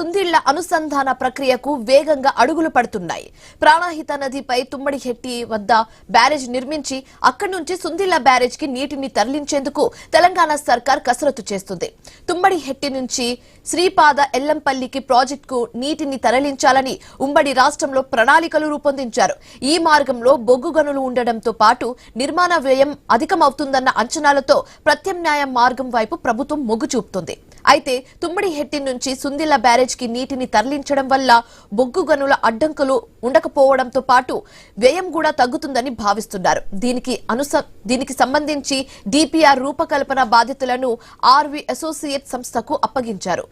సుందిళ్ల అనుసంధాన ప్రక్రియకు వేగంగా అడుగులు పడుతున్నాయి. ప్రాణహిత నదిపై తుమ్మడిహెట్టి వద్ద బ్యారేజ్ నిర్మించి అక్కడి నుంచి సుందిళ్ల బ్యారేజ్ కి నీటిని తరలించేందుకు తెలంగాణ సర్కార్ కసరత్తు చేస్తుంది. తుమ్మడిహెట్టి నుంచి శ్రీపాద ఎల్లంపల్లికి ప్రాజెక్టుకు నీటిని తరలించాలని ఉమ్మడి రాష్ట్రంలో ప్రణాళికలు రూపొందించారు. ఈ మార్గంలో బొగ్గు గనులు ఉండడంతో పాటు నిర్మాణ వ్యయం అధికమవుతుందన్న అంచనాలతో ప్రత్యామ్నాయ మార్గం వైపు ప్రభుత్వం మొగ్గు చూపుతుంది. అయితే తుమ్మడిహెట్టి నుంచి సుందిళ్ల బ్యారేజ్ కి నీటిని తరలించడం వల్ల బొగ్గు గనుల అడ్డంకులు ఉండకపోవడంతో పాటు వ్యయం కూడా తగ్గుతుందని భావిస్తున్నారు. దీనికి సంబంధించి డిపిఆర్ రూపకల్పన బాధ్యతలను ఆర్వి అసోసియేట్ సంస్థకు అప్పగించారు.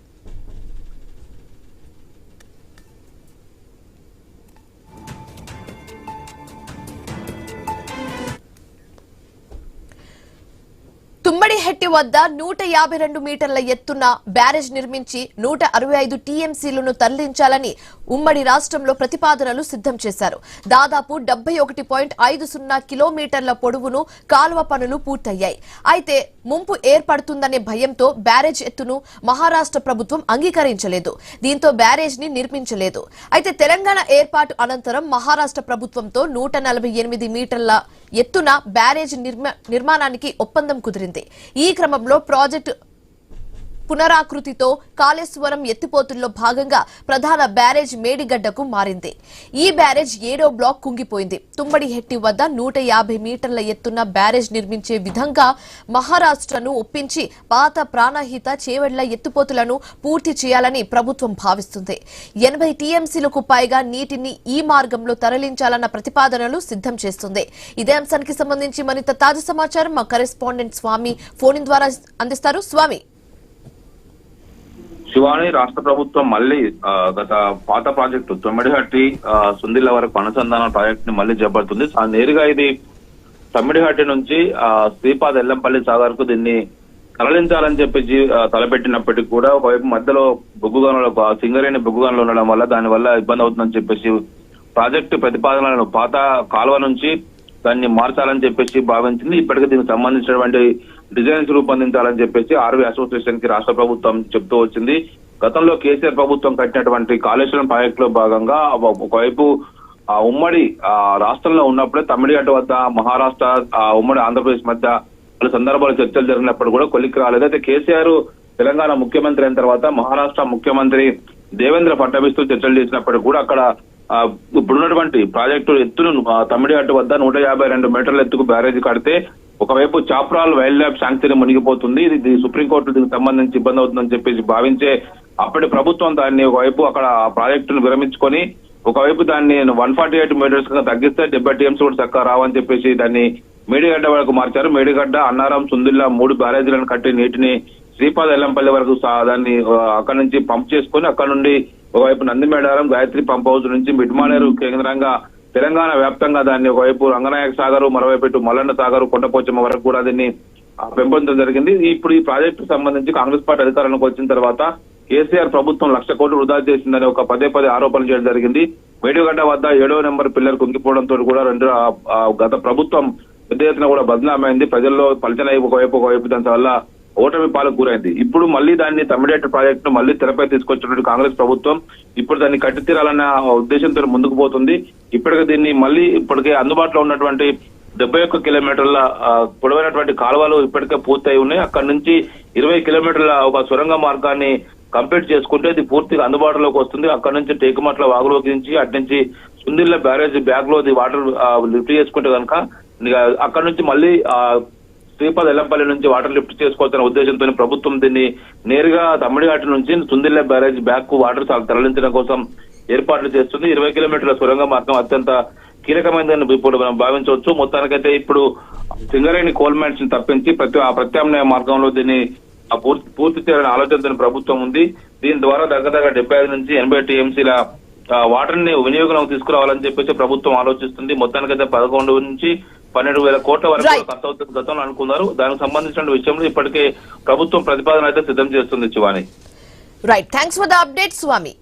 తుమ్మడిహెట్టి వద్ద 152 మీటర్ల ఎత్తున బ్యారేజ్ నిర్మించి 165 టీఎంసీలను తరలించాలని ఉమ్మడి రాష్ట్రంలో ప్రతిపాదనలు సిద్ధం చేశారు. దాదాపు 71.50 కిలోమీటర్ల పొడవును కాలువ పనులు పూర్తయ్యాయి. అయితే ముంపు ఏర్పడుతుందనే భయంతో బ్యారేజ్ ఎత్తును మహారాష్ట్ర ప్రభుత్వం అంగీకరించలేదు. దీంతో బ్యారేజ్ ని నిర్మించలేదు. అయితే తెలంగాణ ఏర్పాటు అనంతరం మహారాష్ట్ర ప్రభుత్వంతో 148 మీటర్ల ఎత్తున బ్యారేజ్ నిర్మాణానికి ఒప్పందం కుదిరింది. ఈ క్రమంలో ప్రాజెక్టు పునరాకృతితో కాళేశ్వరం ఎత్తిపోతుల్లో భాగంగా ప్రధాన బ్యారేజ్ మేడిగడ్డకు మారింది. ఈ బ్యారేజ్ 7వ బ్లాక్ కుంగిపోయింది. తుమ్మడిహెట్టి వద్ద 150 మీటర్ల ఎత్తున బ్యారేజ్ నిర్మించే విధంగా మహారాష్ట్రను ఒప్పించి పాత ప్రాణహిత చేవెళ్ల ఎత్తిపోతులను పూర్తి చేయాలని ప్రభుత్వం భావిస్తుంది. 80 టీఎంసీలకు పైగా నీటిని ఈ మార్గంలో తరలించాలన్న ప్రతిపాదనలు సిద్ధం చేస్తుంది. ఇదే అంశానికి సంబంధించి మరింత తాజా సమాచారం మా కరెస్పాండెంట్ స్వామి ఫోన్ ద్వారా అందిస్తారు. స్వామి, శివాని, రాష్ట్ర ప్రభుత్వం మళ్ళీ గత పాత ప్రాజెక్టు తొమ్మిడిహట్టి సుందిళ్ల వరకు అనుసంధాన ప్రాజెక్ట్ ని మళ్ళీ చేపడుతుంది. నేరుగా ఇది తొమ్మిడిహట్టి నుంచి శ్రీపాద ఎల్లంపల్లి సాగర్ కు దీన్ని తరలించాలని చెప్పేసి తలపెట్టినప్పటికీ కూడా ఒకవైపు మధ్యలో బొగ్గు గనులు సింగరేణి బొగ్గు గనులు ఉండడం వల్ల దానివల్ల ఇబ్బంది అవుతుందని చెప్పేసి ప్రాజెక్టు ప్రతిపాదనలను పాత కాలువ నుంచి దాన్ని మార్చాలని చెప్పేసి భావించింది. ఇప్పటికే దీనికి సంబంధించినటువంటి డిజైన్స్ రూపొందించాలని చెప్పేసి ఆర్వీ అసోసియేషన్ కి రాష్ట్ర ప్రభుత్వం చెప్తూ వచ్చింది. గతంలో కేసీఆర్ ప్రభుత్వం కట్టినటువంటి కాళేశ్వరం ప్రాజెక్టు లో భాగంగా ఒకవైపు ఉమ్మడి రాష్ట్రంలో ఉన్నప్పుడే తమిళనాడు వద్ద మహారాష్ట్ర ఉమ్మడి ఆంధ్రప్రదేశ్ మధ్య పలు సందర్భాలు చర్చలు జరిగినప్పుడు కూడా కొలిక్కి రాలేదు. అయితే కేసీఆర్ తెలంగాణ ముఖ్యమంత్రి అయిన తర్వాత మహారాష్ట్ర ముఖ్యమంత్రి దేవేంద్ర ఫడ్నవీస్ తో చర్చలు చేసినప్పటికీ కూడా అక్కడ ఇప్పుడున్నటువంటి ప్రాజెక్టు ఎత్తును తమిళనాడు వద్ద 152 మీటర్ల ఎత్తుకు బ్యారేజ్ కడితే ఒకవైపు చాప్రాల్ వైల్డ్ లైఫ్ శాంక్చురీ మునిగిపోతుంది, ఇది సుప్రీంకోర్టు దీనికి సంబంధించి ఇబ్బంది అవుతుందని చెప్పేసి భావించే అప్పటి ప్రభుత్వం దాన్ని ఒకవైపు అక్కడ ప్రాజెక్టును విరమించుకొని ఒకవైపు దాన్ని 148 మీటర్స్ గా తగ్గిస్తే 70 టీఎంసీ కూడా చక్కగా రావని చెప్పేసి దాన్ని మేడిగడ్డ వరకు మార్చారు. మేడిగడ్డ, అన్నారం, సుందిళ్ల 3 బ్యారేజీలను కట్టి నీటిని శ్రీపాద ఎల్లంపల్లి వరకు దాన్ని అక్కడి నుంచి పంప్ చేసుకుని అక్కడ నుండి ఒకవైపు నందిమేడారం, గాయత్రి పంప్ హౌస్ నుంచి మిడ్మానేరు కేంద్రంగా తెలంగాణ వ్యాప్తంగా దాన్ని ఒకవైపు రంగనాయక సాగర్, మరోవైపు ఇటు మల్లన్న సాగర్, కొండపోచమ్మ వరకు కూడా దీన్ని పెంపొందడం జరిగింది. ఇప్పుడు ఈ ప్రాజెక్టు సంబంధించి కాంగ్రెస్ పార్టీ అధికారంలోకి వచ్చిన తర్వాత కేసీఆర్ ప్రభుత్వం 1,00,000 కోట్లు వృధా చేసిందని ఒక పదే ఆరోపణలు చేయడం జరిగింది. మేడిగడ్డ వద్ద 7వ నెంబర్ పిల్లర్ కుంగిపోవడంతో కూడా గత ప్రభుత్వం పెద్ద ఎత్తున కూడా బదనామైంది. ప్రజల్లో పలచనై ఒకవైపు దాని వల్ల ఓటమి పాలకు గురైంది. ఇప్పుడు మళ్ళీ దాన్ని తమిళనాడు ప్రాజెక్టు ను మళ్ళీ తెరపై తీసుకొచ్చినటువంటి కాంగ్రెస్ ప్రభుత్వం ఇప్పుడు దాన్ని కట్టి తీరాలన్న ఉద్దేశంతో ముందుకు పోతుంది. ఇప్పటికే దీన్ని మళ్ళీ ఇప్పటికే అందుబాటులో ఉన్నటువంటి 71 కిలోమీటర్ల పొడవైనటువంటి కాలువలు ఇప్పటికే పూర్తయి ఉన్నాయి. అక్కడి నుంచి 20 కిలోమీటర్ల ఒక సొరంగ మార్గాన్ని కంప్లీట్ చేసుకుంటే ఇది పూర్తిగా అందుబాటులోకి వస్తుంది. అక్కడి నుంచి టేకుమట్ల వాగులోకి నుంచి అటు నుంచి సుందిళ్ల బ్యారేజ్ బ్యాగ్ లో వాటర్ లిఫ్ట్ చేసుకుంటే కనుక అక్కడి నుంచి మళ్ళీ శ్రీపాద ఎల్లంపల్లి నుంచి వాటర్ లిఫ్ట్ చేసుకోవాల్సిన ఉద్దేశంతో ప్రభుత్వం దీన్ని నేరుగా తమిళనాడు నుంచి సుందిళ్ల బ్యారేజ్ బ్యాక్ కు వాటర్ తరలించడం కోసం ఏర్పాట్లు చేస్తుంది. 20 కిలోమీటర్ల సొరంగ మార్గం అత్యంత కీలకమైనదని ఇప్పుడు మనం భావించవచ్చు. మొత్తానికైతే ఇప్పుడు సింగరేణి కోల్ మైన్స్ ని తప్పించి ప్రత్యామ్నాయ మార్గంలో దీన్ని పూర్తి చేయాలని ఆలోచనతో ప్రభుత్వం ఉంది. దీని ద్వారా దగ్గర 75 నుంచి 80 టీఎంసీల వాటర్ ని వినియోగంలోకి తీసుకురావాలని చెప్పేసి ప్రభుత్వం ఆలోచిస్తుంది. మొత్తానికైతే 11 నుంచి 12,000 కోట్ల వరకు ఖర్చు అవుతుంది గతంలో అనుకున్నారు. దానికి సంబంధించిన విషయంలో ఇప్పటికే ప్రభుత్వం ప్రతిపాదన అయితే సిద్ధం చేస్తుంది. Shivani, right, thanks for the update Swamy.